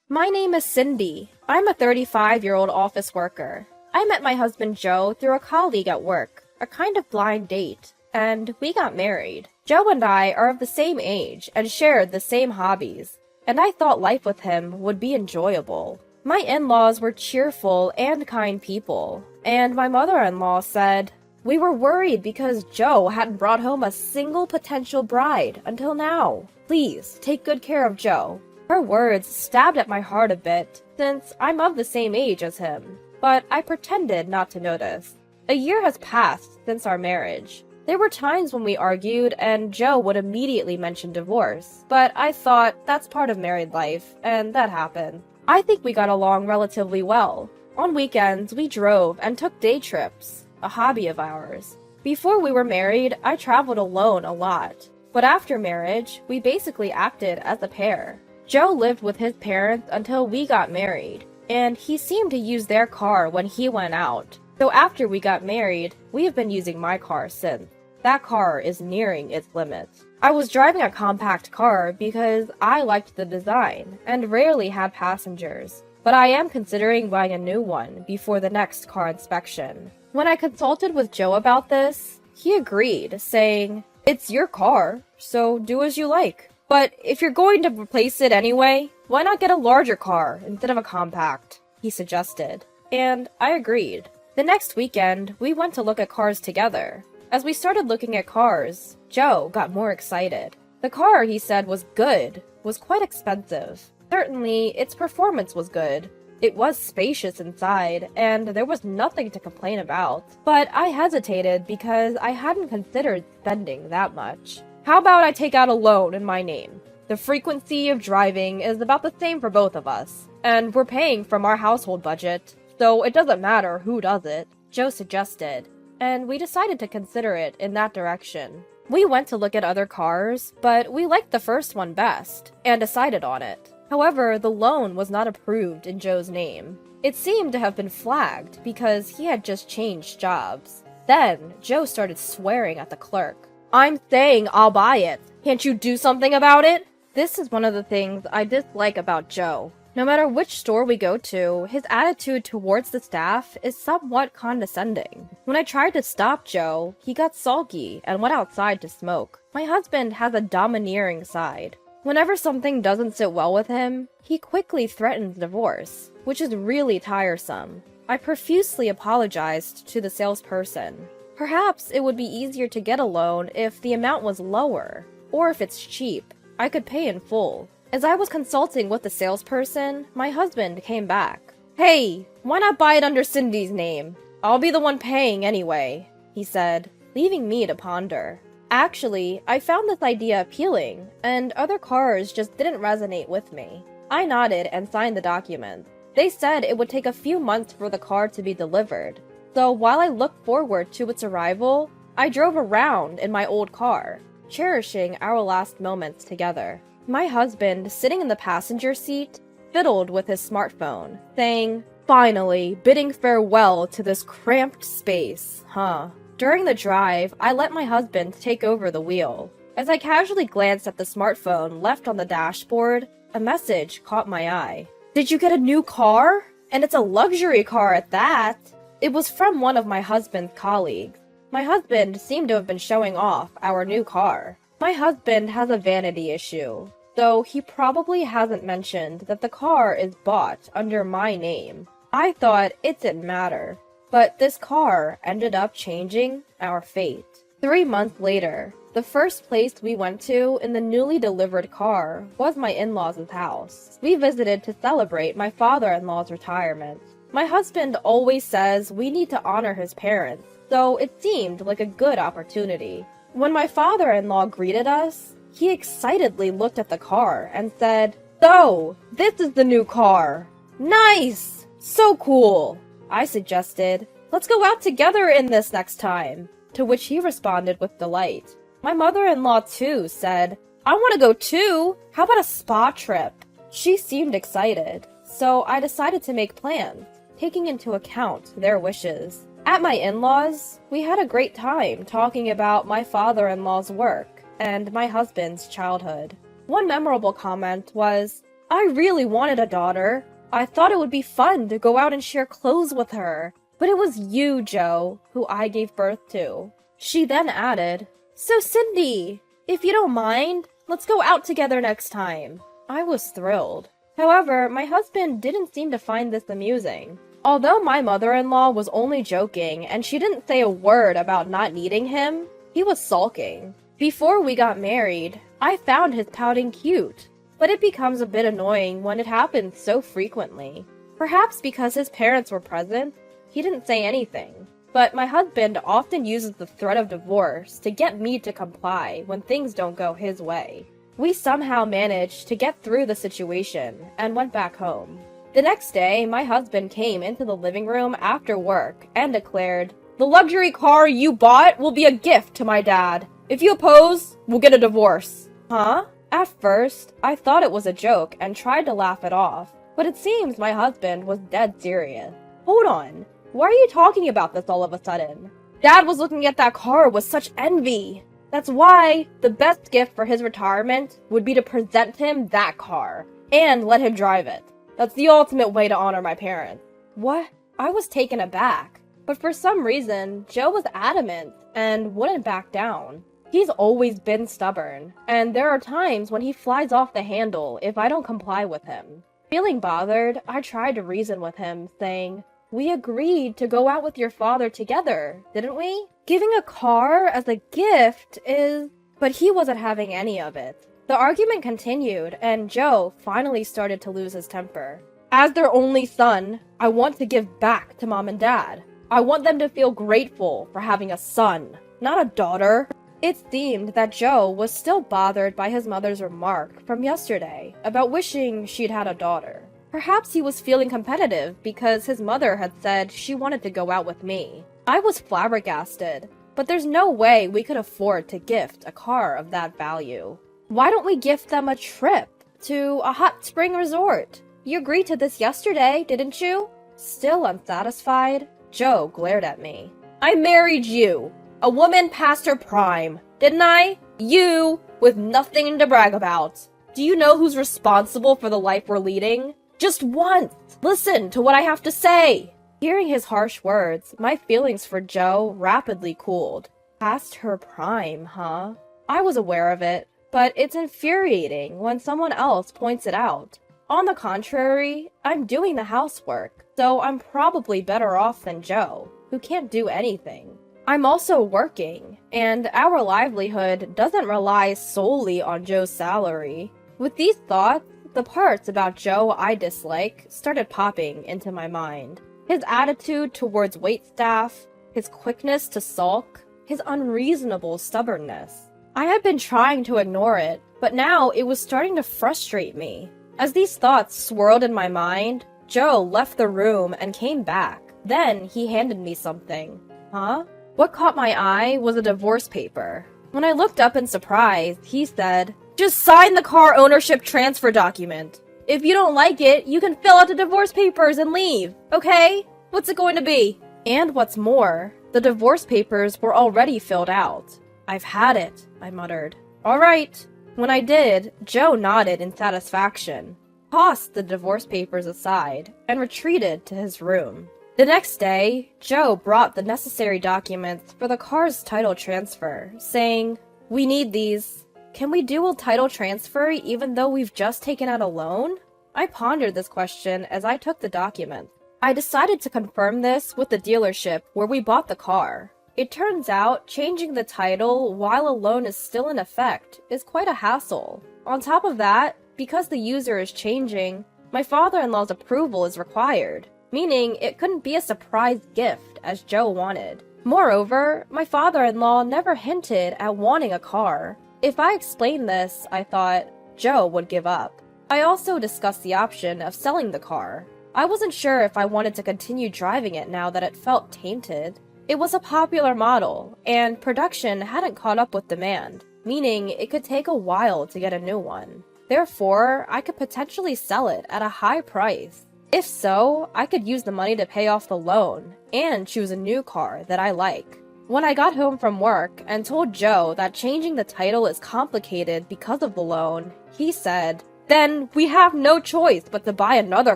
My name is Cindy. I'm a 35-year-old office worker. I met my husband Joe through a colleague at work, a kind of blind date, and we got married. Joe and I are of the same age and shared the same hobbies, and I thought life with him would be enjoyable. My in-laws were cheerful and kind people, and my mother-in-law said, "We were worried because Joe hadn't brought home a single potential bride until now. Please take good care of Joe." Her words stabbed at my heart a bit, since I'm of the same age as him, but I pretended not to notice. A year has passed since our marriage. There were times when we argued and Joe would immediately mention divorce, but I thought that's part of married life, and that happened. I think we got along relatively well. On weekends, we drove and took day trips, a hobby of ours. Before we were married, I traveled alone a lot, but after marriage, we basically acted as a pair. Joe lived with his parents until we got married, and he seemed to use their car when he went out. So after we got married, we have been using my car since. That car is nearing its limits. I was driving a compact car because I liked the design and rarely had passengers, but I am considering buying a new one before the next car inspection. When I consulted with Joe about this, he agreed, saying, "It's your car, so do as you like. But if you're going to replace it anyway, why not get a larger car instead of a compact?" he suggested. And I agreed. The next weekend, we went to look at cars together. As we started looking at cars, Joe got more excited. The car, he said, was good, was quite expensive. Certainly, its performance was good. It was spacious inside, and there was nothing to complain about. But I hesitated because I hadn't considered spending that much. "How about I take out a loan in my name? The frequency of driving is about the same for both of us, and we're paying from our household budget, so it doesn't matter who does it," Joe suggested, and we decided to consider it in that direction. We went to look at other cars, but we liked the first one best, and decided on it. However, the loan was not approved in Joe's name. It seemed to have been flagged because he had just changed jobs. Then, Joe started swearing at the clerk. "I'm saying I'll buy it. Can't you do something about it?" This is one of the things I dislike about Joe. No matter which store we go to, his attitude towards the staff is somewhat condescending. When I tried to stop Joe, he got sulky and went outside to smoke. My husband has a domineering side. Whenever something doesn't sit well with him, he quickly threatens divorce, which is really tiresome. I profusely apologized to the salesperson. Perhaps it would be easier to get a loan if the amount was lower, or if it's cheap. I could pay in full. As I was consulting with the salesperson, my husband came back. "Hey, why not buy it under Cindy's name? I'll be the one paying anyway," he said, leaving me to ponder. Actually, I found this idea appealing, and other cars just didn't resonate with me. I nodded and signed the document. They said it would take a few months for the car to be delivered. So while I looked forward to its arrival, I drove around in my old car, cherishing our last moments together. My husband, sitting in the passenger seat, fiddled with his smartphone, saying, "Finally, bidding farewell to this cramped space, huh?" During the drive, I let my husband take over the wheel. As I casually glanced at the smartphone left on the dashboard, a message caught my eye. "Did you get a new car? And it's a luxury car at that." It was from one of my husband's colleagues. My husband seemed to have been showing off our new car. My husband has a vanity issue, though he probably hasn't mentioned that the car is bought under my name. I thought it didn't matter, but this car ended up changing our fate. 3 months later, the first place we went to in the newly delivered car was my in-laws' house. We visited to celebrate my father-in-law's retirement. My husband always says we need to honor his parents, so it seemed like a good opportunity. When my father-in-law greeted us, he excitedly looked at the car and said, "So, this is the new car. Nice! So cool!" I suggested, "Let's go out together in this next time," to which he responded with delight. My mother-in-law too said, "I want to go too. How about a spa trip?" She seemed excited, so I decided to make plans, taking into account their wishes. At my in-laws, we had a great time talking about my father-in-law's work and my husband's childhood. One memorable comment was, I really wanted a daughter. I thought it would be fun to go out and share clothes with her. But it was you, Joe, who I gave birth to. She then added, So Cindy, if you don't mind, let's go out together next time. I was thrilled. However, my husband didn't seem to find this amusing. Although my mother-in-law was only joking and she didn't say a word about not needing him, he was sulking. Before we got married, I found his pouting cute, but it becomes a bit annoying when it happens so frequently. Perhaps because his parents were present, he didn't say anything. But my husband often uses the threat of divorce to get me to comply when things don't go his way. We somehow managed to get through the situation and went back home. The next day, my husband came into the living room after work and declared, The luxury car you bought will be a gift to my dad. If you oppose, we'll get a divorce. Huh? At first, I thought it was a joke and tried to laugh it off, but it seems my husband was dead serious. Hold on. Why are you talking about this all of a sudden? Dad was looking at that car with such envy. That's why the best gift for his retirement would be to present him that car and let him drive it. That's the ultimate way to honor my parents. What? I was taken aback, but for some reason, Joe was adamant and wouldn't back down. He's always been stubborn, and there are times when he flies off the handle if I don't comply with him. Feeling bothered, I tried to reason with him, saying, We agreed to go out with your father together, didn't we? Giving a car as a gift is... But he wasn't having any of it. The argument continued, and Joe finally started to lose his temper. As their only son, I want to give back to Mom and Dad. I want them to feel grateful for having a son, not a daughter. It seemed that Joe was still bothered by his mother's remark from yesterday about wishing she'd had a daughter. Perhaps he was feeling competitive because his mother had said she wanted to go out with me. I was flabbergasted, but there's no way we could afford to gift a car of that value. Why don't we gift them a trip to a hot spring resort? You agreed to this yesterday, didn't you? Still unsatisfied, Joe glared at me. I married you, a woman past her prime, didn't I? You, with nothing to brag about. Do you know who's responsible for the life we're leading? Just once, listen to what I have to say. Hearing his harsh words, my feelings for Joe rapidly cooled. Past her prime, huh? I was aware of it, but it's infuriating when someone else points it out. On the contrary, I'm doing the housework, so I'm probably better off than Joe, who can't do anything. I'm also working, and our livelihood doesn't rely solely on Joe's salary. With these thoughts, the parts about Joe I dislike started popping into my mind. His attitude towards waitstaff, his quickness to sulk, his unreasonable stubbornness. I had been trying to ignore it, but now it was starting to frustrate me. As these thoughts swirled in my mind, Joe left the room and came back. Then he handed me something. Huh? What caught my eye was a divorce paper. When I looked up in surprise, he said, Just sign the car ownership transfer document. If you don't like it, you can fill out the divorce papers and leave, okay? What's it going to be? And what's more, the divorce papers were already filled out. I've had it, I muttered. All right. When I did, Joe nodded in satisfaction, tossed the divorce papers aside, and retreated to his room. The next day, Joe brought the necessary documents for the car's title transfer, saying, We need these. Can we do a title transfer even though we've just taken out a loan? I pondered this question as I took the documents. I decided to confirm this with the dealership where we bought the car. It turns out changing the title while a loan is still in effect is quite a hassle. On top of that, because the user is changing, my father-in-law's approval is required, meaning it couldn't be a surprise gift as Joe wanted. Moreover, my father-in-law never hinted at wanting a car. If I explained this, I thought, Joe would give up. I also discussed the option of selling the car. I wasn't sure if I wanted to continue driving it now that it felt tainted. It was a popular model, and production hadn't caught up with demand, meaning it could take a while to get a new one. Therefore, I could potentially sell it at a high price. If so, I could use the money to pay off the loan and choose a new car that I like. When I got home from work and told Joe that changing the title is complicated because of the loan, he said, Then we have no choice but to buy another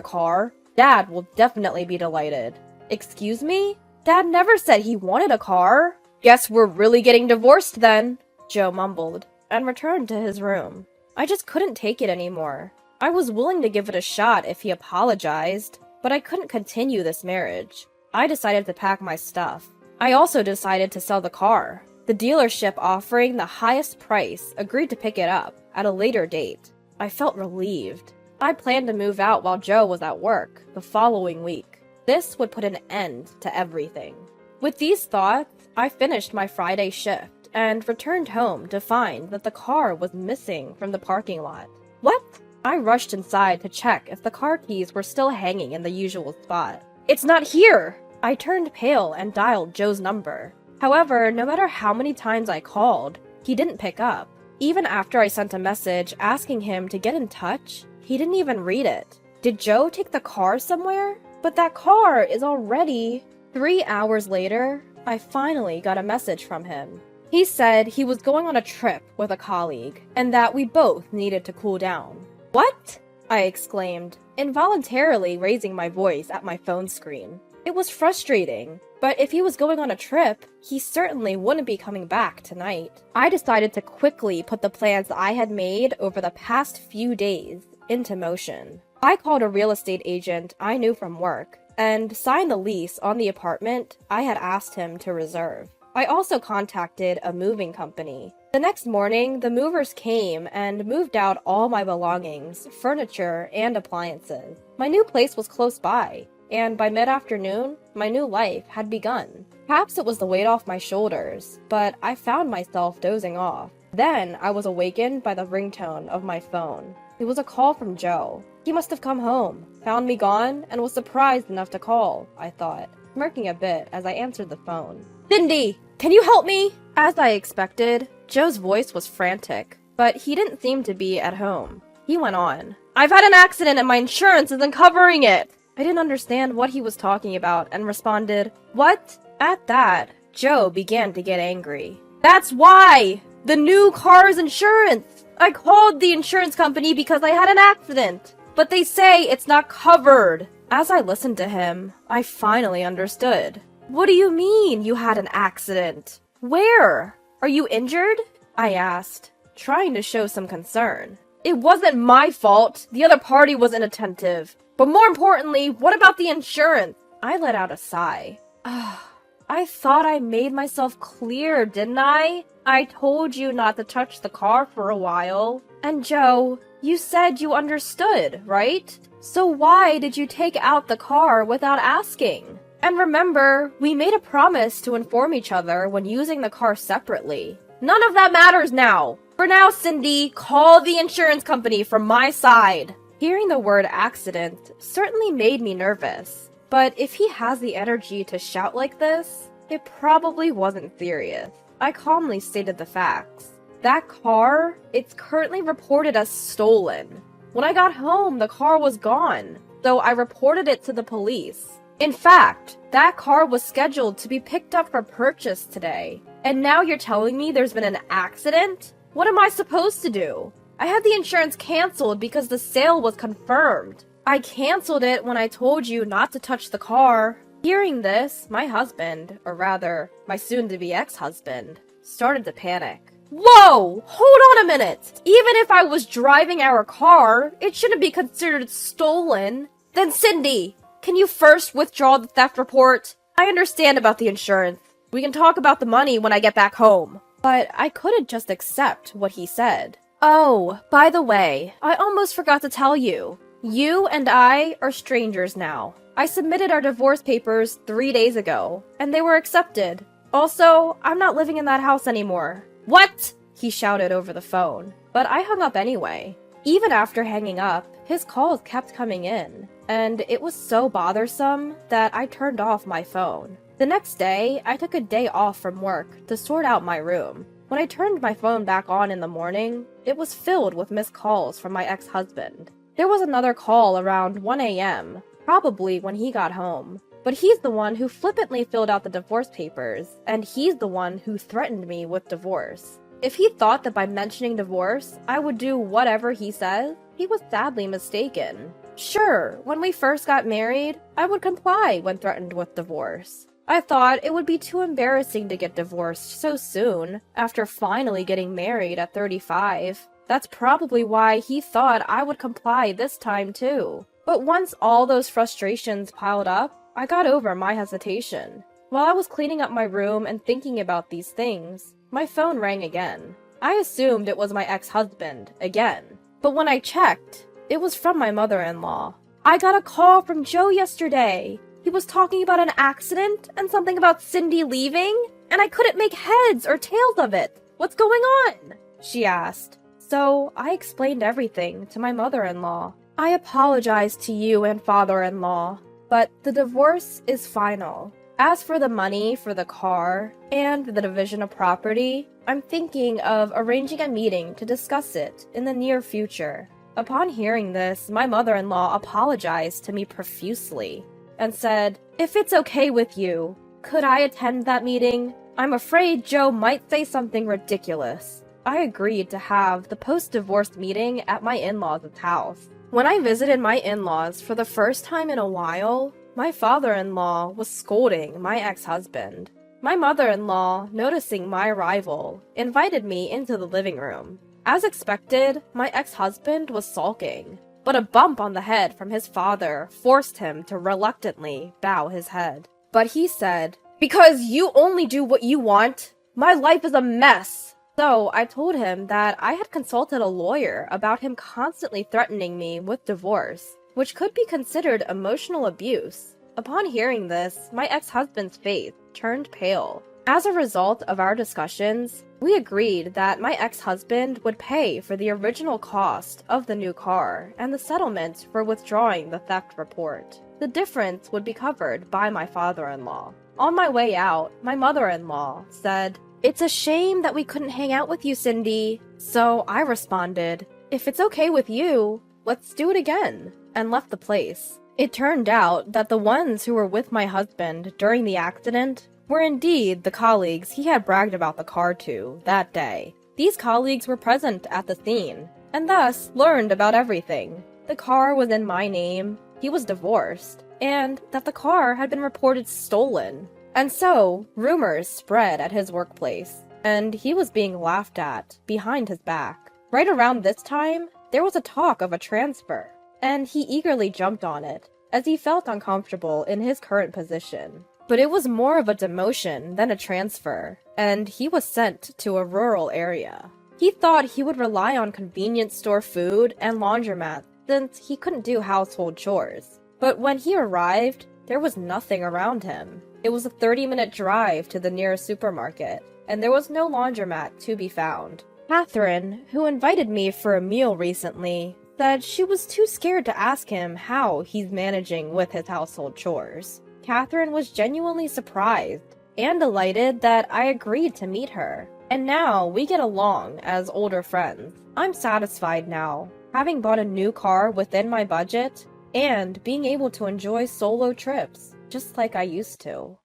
car. Dad will definitely be delighted. Excuse me? Dad never said he wanted a car. Guess we're really getting divorced then, Joe mumbled, and returned to his room. I just couldn't take it anymore. I was willing to give it a shot if he apologized, but I couldn't continue this marriage. I decided to pack my stuff. I also decided to sell the car. The dealership offering the highest price agreed to pick it up at a later date. I felt relieved. I planned to move out while Joe was at work the following week. This would put an end to everything. With these thoughts, I finished my Friday shift and returned home to find that the car was missing from the parking lot. What? I rushed inside to check if the car keys were still hanging in the usual spot. It's not here! I turned pale and dialed Joe's number. However, no matter how many times I called, he didn't pick up. Even after I sent a message asking him to get in touch, he didn't even read it. Did Joe take the car somewhere? But that car is already... 3 hours later, I finally got a message from him. He said he was going on a trip with a colleague, and that we both needed to cool down. What? I exclaimed, involuntarily raising my voice at my phone screen. It was frustrating, but if he was going on a trip, he certainly wouldn't be coming back tonight. I decided to quickly put the plans I had made over the past few days into motion. I called a real estate agent I knew from work and signed the lease on the apartment I had asked him to reserve. I also contacted a moving company. The next morning, the movers came and moved out all my belongings, furniture, and appliances. My new place was close by, and by mid-afternoon, my new life had begun. Perhaps it was the weight off my shoulders, but I found myself dozing off. Then I was awakened by the ringtone of my phone. It was a call from Joe. He must have come home, found me gone, and was surprised enough to call, I thought, smirking a bit as I answered the phone. Cindy, can you help me? As I expected, Joe's voice was frantic, but he didn't seem to be at home. He went on. I've had an accident and my insurance isn't covering it. I didn't understand what he was talking about and responded, What? At that, Joe began to get angry. That's why! The new car's insurance! I called the insurance company because I had an accident, but they say it's not covered. As I listened to him, I finally understood. What do you mean you had an accident? Where? Are you injured? I asked, trying to show some concern. It wasn't my fault. The other party was inattentive. But more importantly, what about the insurance? I let out a sigh. I thought I made myself clear, didn't I? I told you not to touch the car for a while. And Joe, you said you understood, right? So why did you take out the car without asking? And remember, we made a promise to inform each other when using the car separately. None of that matters now. For now, Cindy, call the insurance company from my side. Hearing the word accident certainly made me nervous. But if he has the energy to shout like this, it probably wasn't serious. I calmly stated the facts. That car, it's currently reported as stolen. When I got home, the car was gone, so I reported it to the police. In fact, that car was scheduled to be picked up for purchase today. And now you're telling me there's been an accident? What am I supposed to do? I had the insurance canceled because the sale was confirmed. I canceled it when I told you not to touch the car. Hearing this, my husband, or rather, my soon-to-be ex-husband, started to panic. Whoa! Hold on a minute! Even if I was driving our car, it shouldn't be considered stolen. Then Cindy, can you first withdraw the theft report? I understand about the insurance. We can talk about the money when I get back home. But I couldn't just accept what he said. Oh, by the way, I almost forgot to tell you. You and I are strangers now. I submitted our divorce papers 3 days ago, and they were accepted. Also, I'm not living in that house anymore. What? He shouted over the phone, but I hung up anyway. Even after hanging up, his calls kept coming in, and it was so bothersome that I turned off my phone. The next day, I took a day off from work to sort out my room. When I turned my phone back on in the morning, it was filled with missed calls from my ex-husband. There was another call around 1 a.m., probably when he got home. But he's the one who flippantly filled out the divorce papers, and he's the one who threatened me with divorce. If he thought that by mentioning divorce, I would do whatever he says, he was sadly mistaken. Sure, when we first got married, I would comply when threatened with divorce. I thought it would be too embarrassing to get divorced so soon, after finally getting married at 35. That's probably why he thought I would comply this time too. But once all those frustrations piled up, I got over my hesitation. While I was cleaning up my room and thinking about these things, my phone rang again. I assumed it was my ex-husband, again. But when I checked, it was from my mother-in-law. I got a call from Joe yesterday. He was talking about an accident and something about Cindy leaving, and I couldn't make heads or tails of it. What's going on? She asked. So I explained everything to my mother-in-law. I apologized to you and father-in-law, but the divorce is final. As for the money for the car and the division of property, I'm thinking of arranging a meeting to discuss it in the near future. Upon hearing this, my mother-in-law apologized to me profusely and said, "If it's okay with you, could I attend that meeting? I'm afraid Joe might say something ridiculous." I agreed to have the post-divorce meeting at my in-laws' house. When I visited my in-laws for the first time in a while, my father-in-law was scolding my ex-husband. My mother-in-law, noticing my arrival, invited me into the living room. As expected, my ex-husband was sulking, but a bump on the head from his father forced him to reluctantly bow his head. But he said, "Because you only do what you want, my life is a mess." So I told him that I had consulted a lawyer about him constantly threatening me with divorce, which could be considered emotional abuse. Upon hearing this, my ex-husband's face turned pale. As a result of our discussions, we agreed that my ex-husband would pay for the original cost of the new car and the settlement for withdrawing the theft report. The difference would be covered by my father-in-law. On my way out, my mother-in-law said, "It's a shame that we couldn't hang out with you, Cindy." So I responded, "If it's okay with you, let's do it again," and left the place. It turned out that the ones who were with my husband during the accident were indeed the colleagues he had bragged about the car to that day. These colleagues were present at the scene, and thus learned about everything. The car was in my name, he was divorced, and that the car had been reported stolen. And so, rumors spread at his workplace, and he was being laughed at behind his back. Right around this time, there was a talk of a transfer, and he eagerly jumped on it, as he felt uncomfortable in his current position. But it was more of a demotion than a transfer, and he was sent to a rural area. He thought he would rely on convenience store food and laundromats since he couldn't do household chores. But when he arrived, there was nothing around him. It was a 30-minute drive to the nearest supermarket, and there was no laundromat to be found. Catherine, who invited me for a meal recently, said she was too scared to ask him how he's managing with his household chores. Catherine was genuinely surprised and delighted that I agreed to meet her, and now we get along as older friends. I'm satisfied now, having bought a new car within my budget and being able to enjoy solo trips just like I used to.